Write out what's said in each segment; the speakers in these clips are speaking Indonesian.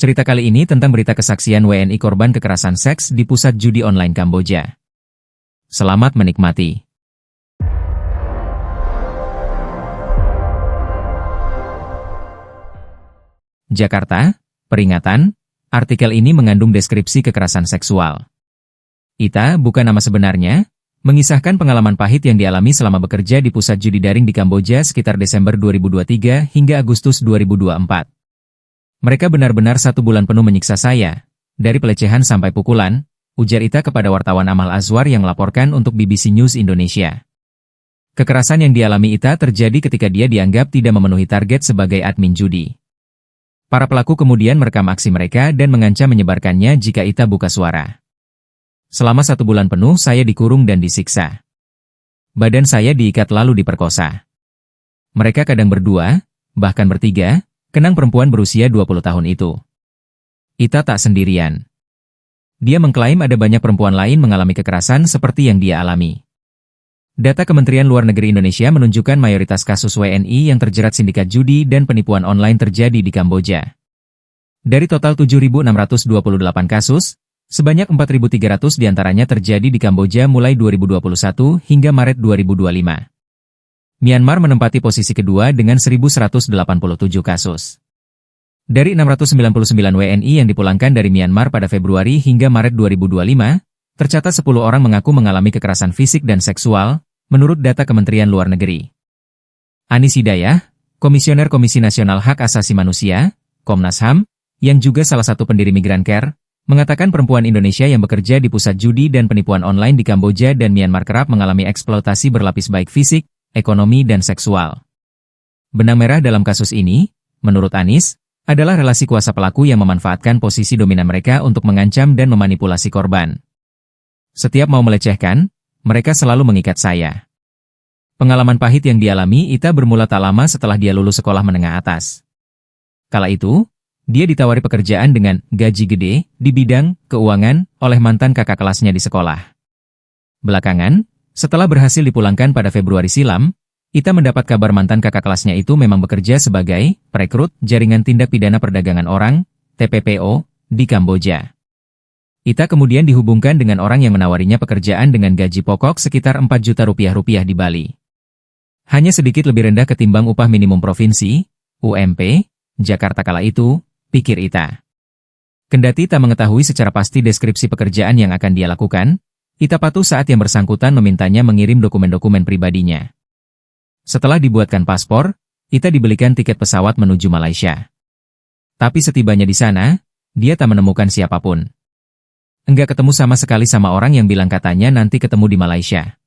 Cerita kali ini tentang berita kesaksian WNI korban kekerasan seks di pusat judi online Kamboja. Selamat menikmati. Jakarta, peringatan, artikel ini mengandung deskripsi kekerasan seksual. Ita, bukan nama sebenarnya, mengisahkan pengalaman pahit yang dialami selama bekerja di pusat judi daring di Kamboja sekitar Desember 2023 hingga Agustus 2024. Mereka benar-benar 1 bulan penuh menyiksa saya, dari pelecehan sampai pukulan, ujar Ita kepada wartawan Amal Azwar yang melaporkan untuk BBC News Indonesia. Kekerasan yang dialami Ita terjadi ketika dia dianggap tidak memenuhi target sebagai admin judi. Para pelaku kemudian merekam aksi mereka dan mengancam menyebarkannya jika Ita buka suara. Selama 1 bulan penuh saya dikurung dan disiksa. Badan saya diikat lalu diperkosa. Mereka kadang berdua, bahkan bertiga, kenang perempuan berusia 20 tahun itu. Ita tak sendirian. Dia mengklaim ada banyak perempuan lain mengalami kekerasan seperti yang dia alami. Data Kementerian Luar Negeri Indonesia menunjukkan mayoritas kasus WNI yang terjerat sindikat judi dan penipuan online terjadi di Kamboja. Dari total 7.628 kasus, sebanyak 4.300 diantaranya terjadi di Kamboja mulai 2021 hingga Maret 2025. Myanmar menempati posisi kedua dengan 1.187 kasus. Dari 699 WNI yang dipulangkan dari Myanmar pada Februari hingga Maret 2025, tercatat 10 orang mengaku mengalami kekerasan fisik dan seksual, menurut data Kementerian Luar Negeri. Anis Hidayah, Komisioner Komisi Nasional Hak Asasi Manusia, Komnas HAM, yang juga salah satu pendiri Migrancare, mengatakan perempuan Indonesia yang bekerja di pusat judi dan penipuan online di Kamboja dan Myanmar kerap mengalami eksploitasi berlapis baik fisik, ekonomi dan seksual. Benang merah dalam kasus ini, menurut Anis, adalah relasi kuasa pelaku yang memanfaatkan posisi dominan mereka untuk mengancam dan memanipulasi korban. Setiap mau melecehkan, mereka selalu mengikat saya. Pengalaman pahit yang dialami Ita bermula tak lama setelah dia lulus sekolah menengah atas. Kala itu, dia ditawari pekerjaan dengan gaji gede di bidang keuangan oleh mantan kakak kelasnya di sekolah. Belakangan, setelah berhasil dipulangkan pada Februari silam, Ita mendapat kabar mantan kakak kelasnya itu memang bekerja sebagai perekrut Jaringan Tindak Pidana Perdagangan Orang, TPPO, di Kamboja. Ita kemudian dihubungkan dengan orang yang menawarinya pekerjaan dengan gaji pokok sekitar 4 juta rupiah di Bali. Hanya sedikit lebih rendah ketimbang upah minimum provinsi, UMP, Jakarta kala itu, pikir Ita. Kendati tak mengetahui secara pasti deskripsi pekerjaan yang akan dia lakukan, Ita patuh saat yang bersangkutan memintanya mengirim dokumen-dokumen pribadinya. Setelah dibuatkan paspor, Ita dibelikan tiket pesawat menuju Malaysia. Tapi setibanya di sana, dia tak menemukan siapapun. Enggak ketemu sama sekali sama orang yang bilang katanya nanti ketemu di Malaysia.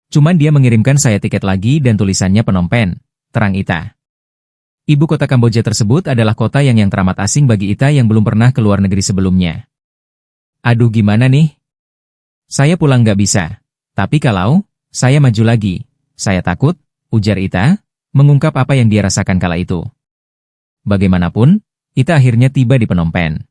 Cuman dia mengirimkan saya tiket lagi dan tulisannya Phnom Penh, terang Ita. Ibu kota Kamboja tersebut adalah kota yang teramat asing bagi Ita yang belum pernah ke luar negeri sebelumnya. Aduh gimana nih? Saya pulang nggak bisa. Tapi kalau saya maju lagi, saya takut, ujar Ita, mengungkap apa yang dia rasakan kala itu. Bagaimanapun, Ita akhirnya tiba di Phnom Penh.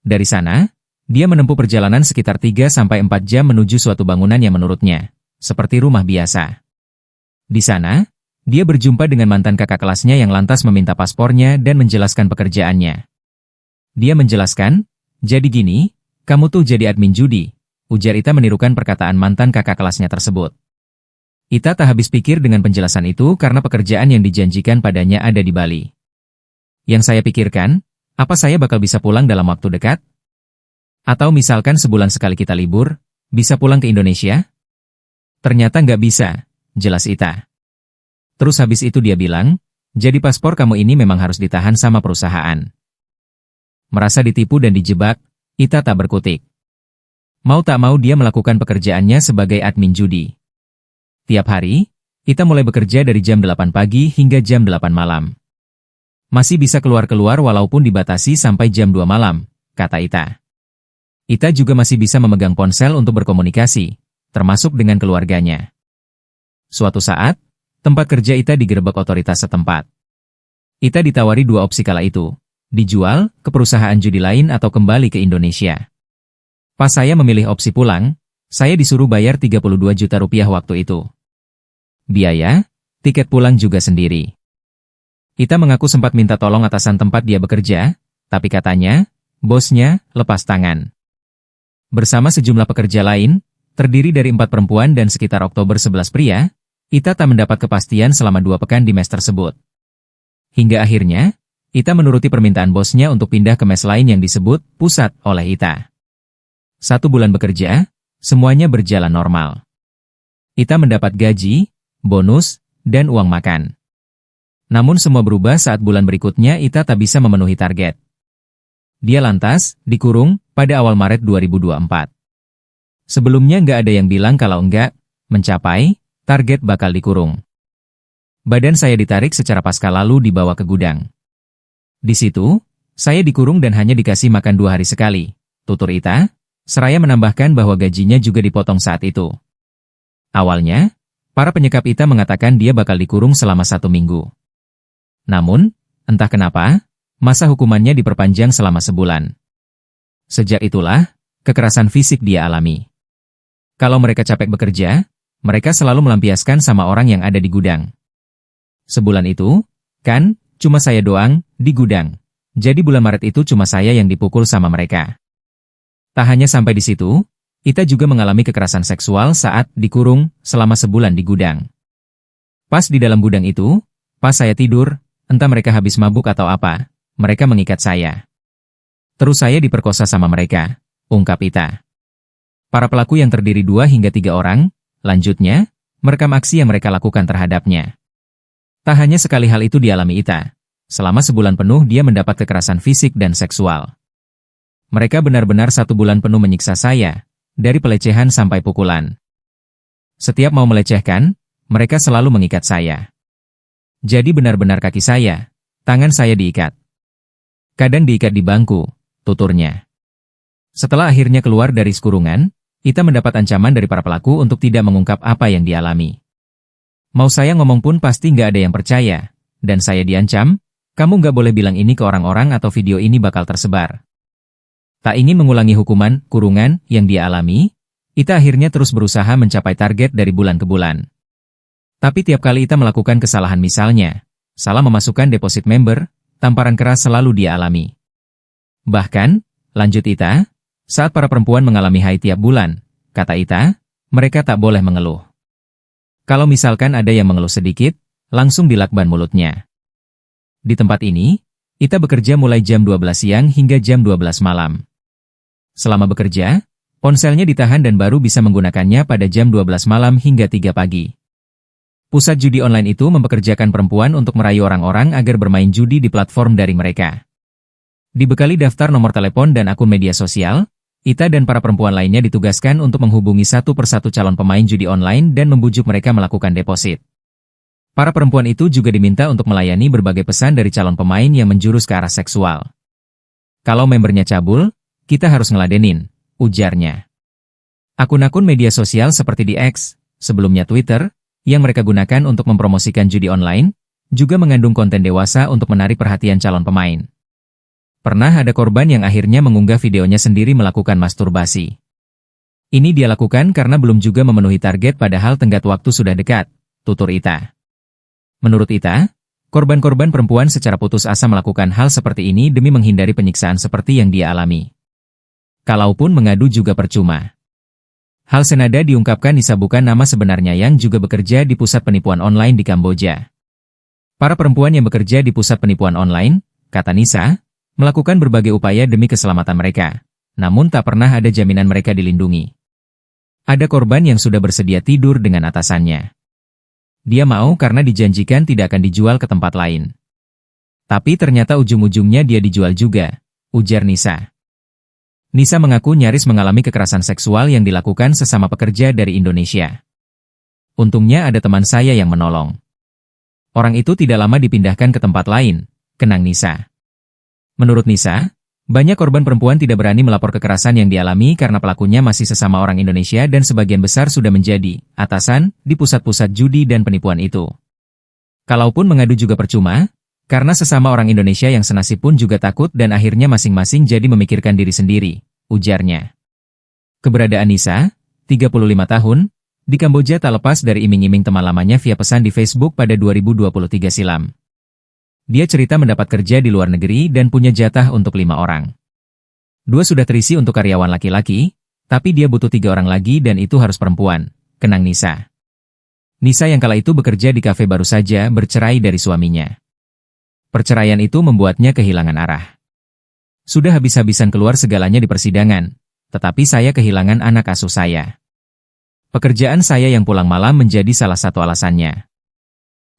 Dari sana, dia menempuh perjalanan sekitar 3-4 jam menuju suatu bangunan yang menurutnya seperti rumah biasa. Di sana, dia berjumpa dengan mantan kakak kelasnya yang lantas meminta paspornya dan menjelaskan pekerjaannya. Dia menjelaskan, jadi gini, kamu tuh jadi admin judi, ujar Ita menirukan perkataan mantan kakak kelasnya tersebut. Ita tak habis pikir dengan penjelasan itu karena pekerjaan yang dijanjikan padanya ada di Bali. Yang saya pikirkan, apa saya bakal bisa pulang dalam waktu dekat? Atau misalkan sebulan sekali kita libur, bisa pulang ke Indonesia? Ternyata nggak bisa, jelas Ita. Terus habis itu dia bilang, jadi paspor kamu ini memang harus ditahan sama perusahaan. Merasa ditipu dan dijebak, Ita tak berkutik. Mau tak mau dia melakukan pekerjaannya sebagai admin judi. Tiap hari, Ita mulai bekerja dari jam 8 pagi hingga jam 8 malam. Masih bisa keluar-keluar walaupun dibatasi sampai jam 2 malam, kata Ita. Ita juga masih bisa memegang ponsel untuk berkomunikasi, termasuk dengan keluarganya. Suatu saat, tempat kerja Ita digerebek otoritas setempat. Ita ditawari 2 opsi kala itu, dijual ke perusahaan judi lain atau kembali ke Indonesia. Pas saya memilih opsi pulang, saya disuruh bayar 32 juta rupiah waktu itu. Biaya, tiket pulang juga sendiri. Ita mengaku sempat minta tolong atasan tempat dia bekerja, Tapi katanya, bosnya lepas tangan. Bersama sejumlah pekerja lain, terdiri dari 4 perempuan dan sekitar Oktober 11 pria, Ita tak mendapat kepastian selama 2 pekan di mes tersebut. Hingga akhirnya, Ita menuruti permintaan bosnya untuk pindah ke mes lain yang disebut pusat oleh Ita. 1 bulan bekerja, semuanya berjalan normal. Ita mendapat gaji, bonus, dan uang makan. Namun semua berubah saat bulan berikutnya Ita tak bisa memenuhi target. Dia lantas dikurung pada awal Maret 2024. Sebelumnya nggak ada yang bilang kalau nggak mencapai target bakal dikurung. Badan saya ditarik secara pasca lalu dibawa ke gudang. Di situ, saya dikurung dan hanya dikasih makan 2 hari sekali, tutur Ita, seraya menambahkan bahwa gajinya juga dipotong saat itu. Awalnya, para penyekap Ita mengatakan dia bakal dikurung selama 1 minggu. Namun, entah kenapa, masa hukumannya diperpanjang selama sebulan. Sejak itulah, kekerasan fisik dia alami. Kalau mereka capek bekerja, mereka selalu melampiaskan sama orang yang ada di gudang. Sebulan itu, kan, cuma saya doang, di gudang. Jadi bulan Maret itu cuma saya yang dipukul sama mereka. Tak hanya sampai di situ, Ita juga mengalami kekerasan seksual saat dikurung selama sebulan di gudang. Pas di dalam gudang itu, pas saya tidur, entah mereka habis mabuk atau apa, mereka mengikat saya. Terus saya diperkosa sama mereka, ungkap Ita. Para pelaku yang terdiri 2 hingga 3 orang, lanjutnya, merekam aksi yang mereka lakukan terhadapnya. Tak hanya sekali hal itu dialami Ita. Selama sebulan penuh dia mendapat kekerasan fisik dan seksual. Mereka benar-benar 1 bulan penuh menyiksa saya, dari pelecehan sampai pukulan. Setiap mau melecehkan, mereka selalu mengikat saya. Jadi benar-benar kaki saya, tangan saya diikat. Kadang diikat di bangku, tuturnya. Setelah akhirnya keluar dari kurungan, Ita mendapat ancaman dari para pelaku untuk tidak mengungkap apa yang dialami. Mau saya ngomong pun pasti nggak ada yang percaya, dan saya diancam, kamu nggak boleh bilang ini ke orang-orang atau video ini bakal tersebar. Tak ingin mengulangi hukuman, kurungan, yang dia alami, Ita akhirnya terus berusaha mencapai target dari bulan ke bulan. Tapi tiap kali Ita melakukan kesalahan misalnya, salah memasukkan deposit member, tamparan keras selalu dia alami. Bahkan, lanjut Ita, saat para perempuan mengalami haid tiap bulan, kata Ita, mereka tak boleh mengeluh. Kalau misalkan ada yang mengeluh sedikit, langsung dilakban mulutnya. Di tempat ini, Ita bekerja mulai jam 12 siang hingga jam 12 malam. Selama bekerja, ponselnya ditahan dan baru bisa menggunakannya pada jam 12 malam hingga 3 pagi. Pusat judi online itu mempekerjakan perempuan untuk merayu orang-orang agar bermain judi di platform dari mereka. Dibekali daftar nomor telepon dan akun media sosial, Ita dan para perempuan lainnya ditugaskan untuk menghubungi 1 persatu calon pemain judi online dan membujuk mereka melakukan deposit. Para perempuan itu juga diminta untuk melayani berbagai pesan dari calon pemain yang menjurus ke arah seksual. Kalau membernya cabul, kita harus ngeladenin, ujarnya. Akun-akun media sosial seperti di X, sebelumnya Twitter, yang mereka gunakan untuk mempromosikan judi online, juga mengandung konten dewasa untuk menarik perhatian calon pemain. Pernah ada korban yang akhirnya mengunggah videonya sendiri melakukan masturbasi. Ini dia lakukan karena belum juga memenuhi target padahal tenggat waktu sudah dekat, tutur Ita. Menurut Ita, korban-korban perempuan secara putus asa melakukan hal seperti ini demi menghindari penyiksaan seperti yang dia alami. Kalaupun mengadu juga percuma. Hal senada diungkapkan Nisa, bukan nama sebenarnya, yang juga bekerja di pusat penipuan online di Kamboja. Para perempuan yang bekerja di pusat penipuan online, kata Nisa, melakukan berbagai upaya demi keselamatan mereka, namun tak pernah ada jaminan mereka dilindungi. Ada korban yang sudah bersedia tidur dengan atasannya. Dia mau karena dijanjikan tidak akan dijual ke tempat lain. Tapi ternyata ujung-ujungnya dia dijual juga, ujar Nisa. Nisa mengaku nyaris mengalami kekerasan seksual yang dilakukan sesama pekerja dari Indonesia. Untungnya ada teman saya yang menolong. Orang itu tidak lama dipindahkan ke tempat lain, kenang Nisa. Menurut Nisa, banyak korban perempuan tidak berani melapor kekerasan yang dialami karena pelakunya masih sesama orang Indonesia dan sebagian besar sudah menjadi atasan di pusat-pusat judi dan penipuan itu. Kalaupun mengadu juga percuma, karena sesama orang Indonesia yang senasib pun juga takut dan akhirnya masing-masing jadi memikirkan diri sendiri, ujarnya. Keberadaan Nisa, 35 tahun, di Kamboja tak lepas dari iming-iming teman lamanya via pesan di Facebook pada 2023 silam. Dia cerita mendapat kerja di luar negeri dan punya jatah untuk 5 orang. 2 sudah terisi untuk karyawan laki-laki, tapi dia butuh 3 orang lagi dan itu harus perempuan, kenang Nisa. Nisa yang kala itu bekerja di kafe baru saja bercerai dari suaminya. Perceraian itu membuatnya kehilangan arah. Sudah habis-habisan keluar segalanya di persidangan, tetapi saya kehilangan anak asuh saya. Pekerjaan saya yang pulang malam menjadi salah satu alasannya.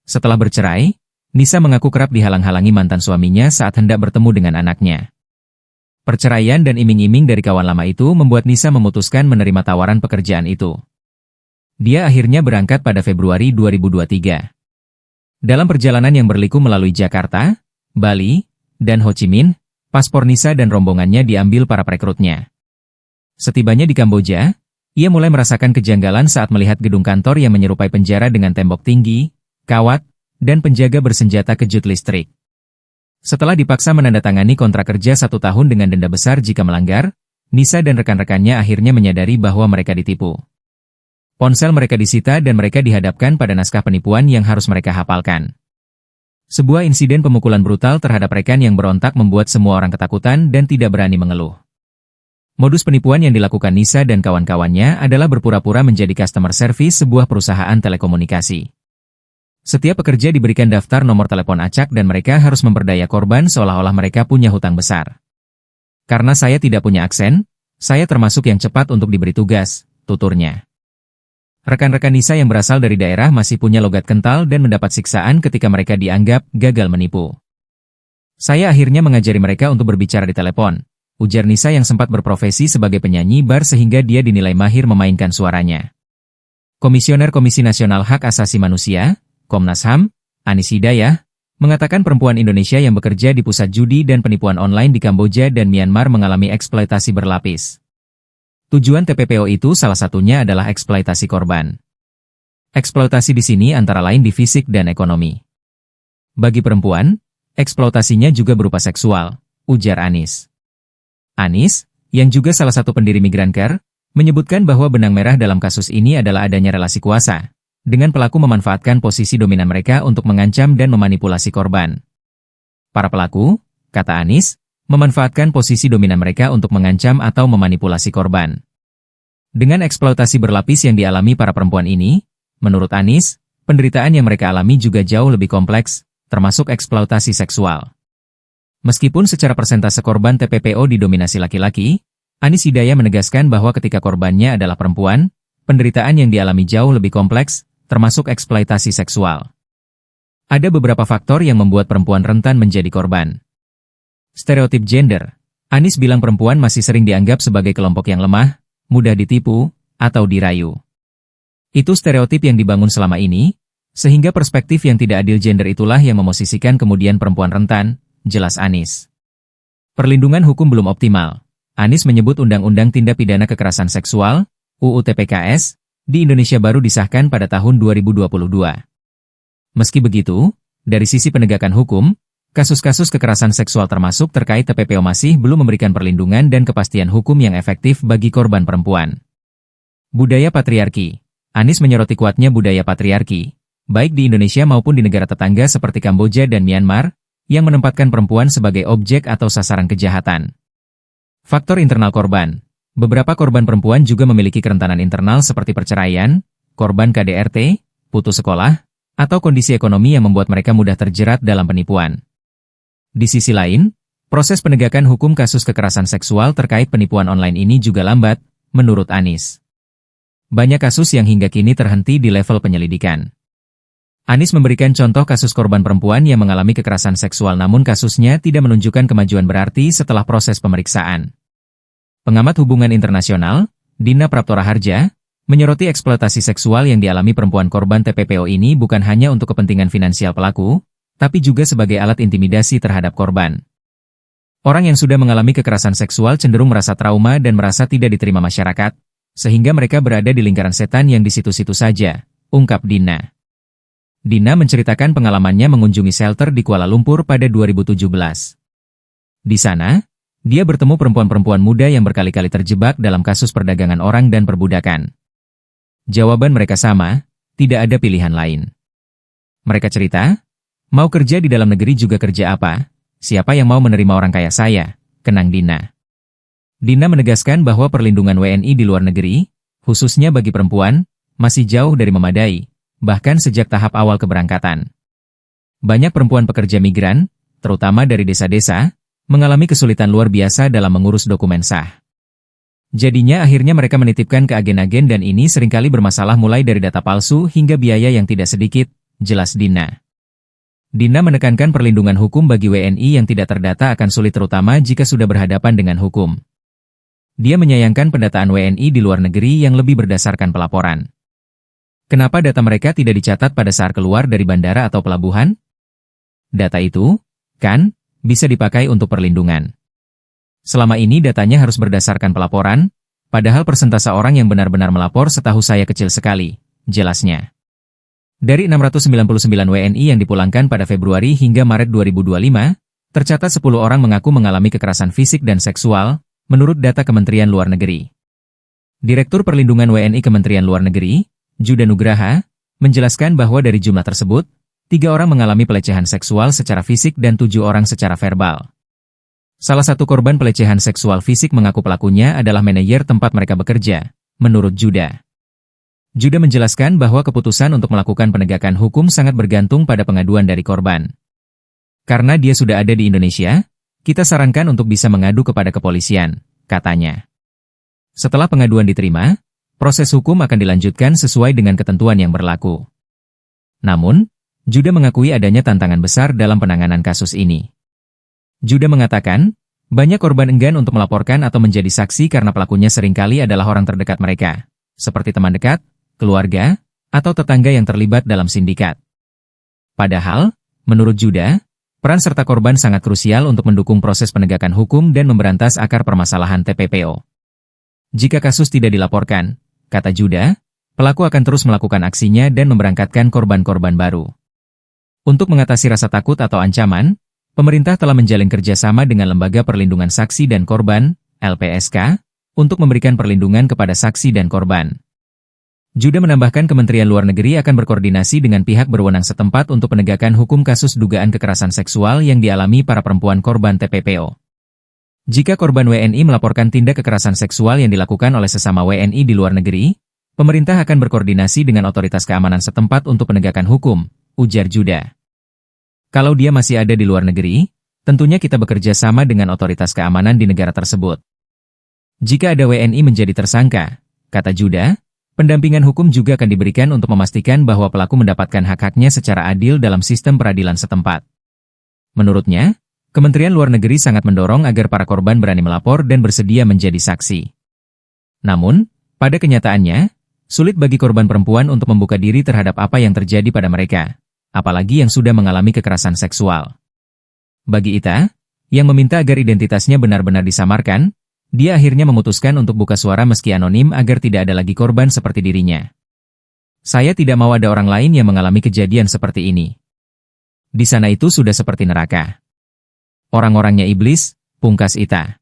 Setelah bercerai, Nisa mengaku kerap dihalang-halangi mantan suaminya saat hendak bertemu dengan anaknya. Perceraian dan iming-iming dari kawan lama itu membuat Nisa memutuskan menerima tawaran pekerjaan itu. Dia akhirnya berangkat pada Februari 2023. Dalam perjalanan yang berliku melalui Jakarta, Bali, dan Ho Chi Minh, paspor Nisa dan rombongannya diambil para perekrutnya. Setibanya di Kamboja, ia mulai merasakan kejanggalan saat melihat gedung kantor yang menyerupai penjara dengan tembok tinggi, kawat, dan penjaga bersenjata kejut listrik. Setelah dipaksa menandatangani kontrak kerja 1 tahun dengan denda besar jika melanggar, Nisa dan rekan-rekannya akhirnya menyadari bahwa mereka ditipu. Ponsel mereka disita dan mereka dihadapkan pada naskah penipuan yang harus mereka hafalkan. Sebuah insiden pemukulan brutal terhadap rekan yang berontak membuat semua orang ketakutan dan tidak berani mengeluh. Modus penipuan yang dilakukan Nisa dan kawan-kawannya adalah berpura-pura menjadi customer service sebuah perusahaan telekomunikasi. Setiap pekerja diberikan daftar nomor telepon acak dan mereka harus memperdaya korban seolah-olah mereka punya hutang besar. Karena saya tidak punya aksen, saya termasuk yang cepat untuk diberi tugas, tuturnya. Rekan-rekan Nisa yang berasal dari daerah masih punya logat kental dan mendapat siksaan ketika mereka dianggap gagal menipu. Saya akhirnya mengajari mereka untuk berbicara di telepon, ujar Nisa yang sempat berprofesi sebagai penyanyi bar sehingga dia dinilai mahir memainkan suaranya. Komisioner Komisi Nasional Hak Asasi Manusia, Komnas HAM, Anis Hidayah, mengatakan perempuan Indonesia yang bekerja di pusat judi dan penipuan online di Kamboja dan Myanmar mengalami eksploitasi berlapis. Tujuan TPPO itu salah satunya adalah eksploitasi korban. Eksploitasi di sini antara lain di fisik dan ekonomi. Bagi perempuan, eksploitasinya juga berupa seksual, ujar Anis. Anis, yang juga salah satu pendiri Migrancare, menyebutkan bahwa benang merah dalam kasus ini adalah adanya relasi kuasa, dengan pelaku memanfaatkan posisi dominan mereka untuk mengancam dan memanipulasi korban. Para pelaku, kata Anis, memanfaatkan posisi dominan mereka untuk mengancam atau memanipulasi korban. Dengan eksploitasi berlapis yang dialami para perempuan ini, menurut Anis, penderitaan yang mereka alami juga jauh lebih kompleks, termasuk eksploitasi seksual. Meskipun secara persentase korban TPPO didominasi laki-laki, Anis Hidayah menegaskan bahwa ketika korbannya adalah perempuan, penderitaan yang dialami jauh lebih kompleks, termasuk eksploitasi seksual. Ada beberapa faktor yang membuat perempuan rentan menjadi korban. Stereotip gender. Anis bilang perempuan masih sering dianggap sebagai kelompok yang lemah, mudah ditipu, atau dirayu. Itu stereotip yang dibangun selama ini, sehingga perspektif yang tidak adil gender itulah yang memosisikan kemudian perempuan rentan, jelas Anis. Perlindungan hukum belum optimal. Anis menyebut Undang-Undang Tindak Pidana Kekerasan Seksual, UU TPKS, di Indonesia baru disahkan pada tahun 2022. Meski begitu, dari sisi penegakan hukum, kasus-kasus kekerasan seksual termasuk terkait TPPO masih belum memberikan perlindungan dan kepastian hukum yang efektif bagi korban perempuan. Budaya patriarki. Anis menyoroti kuatnya budaya patriarki, baik di Indonesia maupun di negara tetangga seperti Kamboja dan Myanmar, yang menempatkan perempuan sebagai objek atau sasaran kejahatan. Faktor internal korban. Beberapa korban perempuan juga memiliki kerentanan internal seperti perceraian, korban KDRT, putus sekolah, atau kondisi ekonomi yang membuat mereka mudah terjerat dalam penipuan. Di sisi lain, proses penegakan hukum kasus kekerasan seksual terkait penipuan online ini juga lambat, menurut Anis. Banyak kasus yang hingga kini terhenti di level penyelidikan. Anis memberikan contoh kasus korban perempuan yang mengalami kekerasan seksual namun kasusnya tidak menunjukkan kemajuan berarti setelah proses pemeriksaan. Pengamat hubungan internasional, Dina Praptora Harja, menyoroti eksploitasi seksual yang dialami perempuan korban TPPO ini bukan hanya untuk kepentingan finansial pelaku, tapi juga sebagai alat intimidasi terhadap korban. Orang yang sudah mengalami kekerasan seksual cenderung merasa trauma dan merasa tidak diterima masyarakat, sehingga mereka berada di lingkaran setan yang di situ-situ saja, ungkap Dina. Dina menceritakan pengalamannya mengunjungi shelter di Kuala Lumpur pada 2017. Di sana, dia bertemu perempuan-perempuan muda yang berkali-kali terjebak dalam kasus perdagangan orang dan perbudakan. Jawaban mereka sama, tidak ada pilihan lain. Mereka cerita, Mau kerja di dalam negeri juga kerja apa? Siapa yang mau menerima orang kaya saya? Kenang Dina. Dina menegaskan bahwa perlindungan WNI di luar negeri, khususnya bagi perempuan, masih jauh dari memadai, bahkan sejak tahap awal keberangkatan. Banyak perempuan pekerja migran, terutama dari desa-desa, mengalami kesulitan luar biasa dalam mengurus dokumen sah. Jadinya akhirnya mereka menitipkan ke agen-agen dan ini seringkali bermasalah mulai dari data palsu hingga biaya yang tidak sedikit, jelas Dina. Dina menekankan perlindungan hukum bagi WNI yang tidak terdata akan sulit terutama jika sudah berhadapan dengan hukum. Dia menyayangkan pendataan WNI di luar negeri yang lebih berdasarkan pelaporan. Kenapa data mereka tidak dicatat pada saat keluar dari bandara atau pelabuhan? Data itu, kan, bisa dipakai untuk perlindungan. Selama ini datanya harus berdasarkan pelaporan, padahal persentase orang yang benar-benar melapor setahu saya kecil sekali, jelasnya. Dari 699 WNI yang dipulangkan pada Februari hingga Maret 2025, tercatat 10 orang mengaku mengalami kekerasan fisik dan seksual, menurut data Kementerian Luar Negeri. Direktur Perlindungan WNI Kementerian Luar Negeri, Juda Nugraha, menjelaskan bahwa dari jumlah tersebut, 3 orang mengalami pelecehan seksual secara fisik dan 7 orang secara verbal. Salah satu korban pelecehan seksual fisik mengaku pelakunya adalah manajer tempat mereka bekerja, menurut Juda. Juda menjelaskan bahwa keputusan untuk melakukan penegakan hukum sangat bergantung pada pengaduan dari korban. Karena dia sudah ada di Indonesia, kita sarankan untuk bisa mengadu kepada kepolisian, katanya. Setelah pengaduan diterima, proses hukum akan dilanjutkan sesuai dengan ketentuan yang berlaku. Namun, Juda mengakui adanya tantangan besar dalam penanganan kasus ini. Juda mengatakan, banyak korban enggan untuk melaporkan atau menjadi saksi karena pelakunya seringkali adalah orang terdekat mereka, seperti teman dekat, keluarga, atau tetangga yang terlibat dalam sindikat. Padahal, menurut Juda, peran serta korban sangat krusial untuk mendukung proses penegakan hukum dan memberantas akar permasalahan TPPO. Jika kasus tidak dilaporkan, kata Juda, pelaku akan terus melakukan aksinya dan memberangkatkan korban-korban baru. Untuk mengatasi rasa takut atau ancaman, pemerintah telah menjalin kerjasama dengan Lembaga Perlindungan Saksi dan Korban, LPSK, untuk memberikan perlindungan kepada saksi dan korban. Juda menambahkan Kementerian Luar Negeri akan berkoordinasi dengan pihak berwenang setempat untuk penegakan hukum kasus dugaan kekerasan seksual yang dialami para perempuan korban TPPO. Jika korban WNI melaporkan tindak kekerasan seksual yang dilakukan oleh sesama WNI di luar negeri, pemerintah akan berkoordinasi dengan otoritas keamanan setempat untuk penegakan hukum, ujar Juda. Kalau dia masih ada di luar negeri, tentunya kita bekerja sama dengan otoritas keamanan di negara tersebut. Jika ada WNI menjadi tersangka, kata Juda, pendampingan hukum juga akan diberikan untuk memastikan bahwa pelaku mendapatkan hak-haknya secara adil dalam sistem peradilan setempat. Menurutnya, Kementerian Luar Negeri sangat mendorong agar para korban berani melapor dan bersedia menjadi saksi. Namun, pada kenyataannya, sulit bagi korban perempuan untuk membuka diri terhadap apa yang terjadi pada mereka, apalagi yang sudah mengalami kekerasan seksual. Bagi Ita, yang meminta agar identitasnya benar-benar disamarkan, dia akhirnya memutuskan untuk buka suara meski anonim agar tidak ada lagi korban seperti dirinya. Saya tidak mau ada orang lain yang mengalami kejadian seperti ini. Di sana itu sudah seperti neraka. Orang-orangnya iblis, pungkas Ita.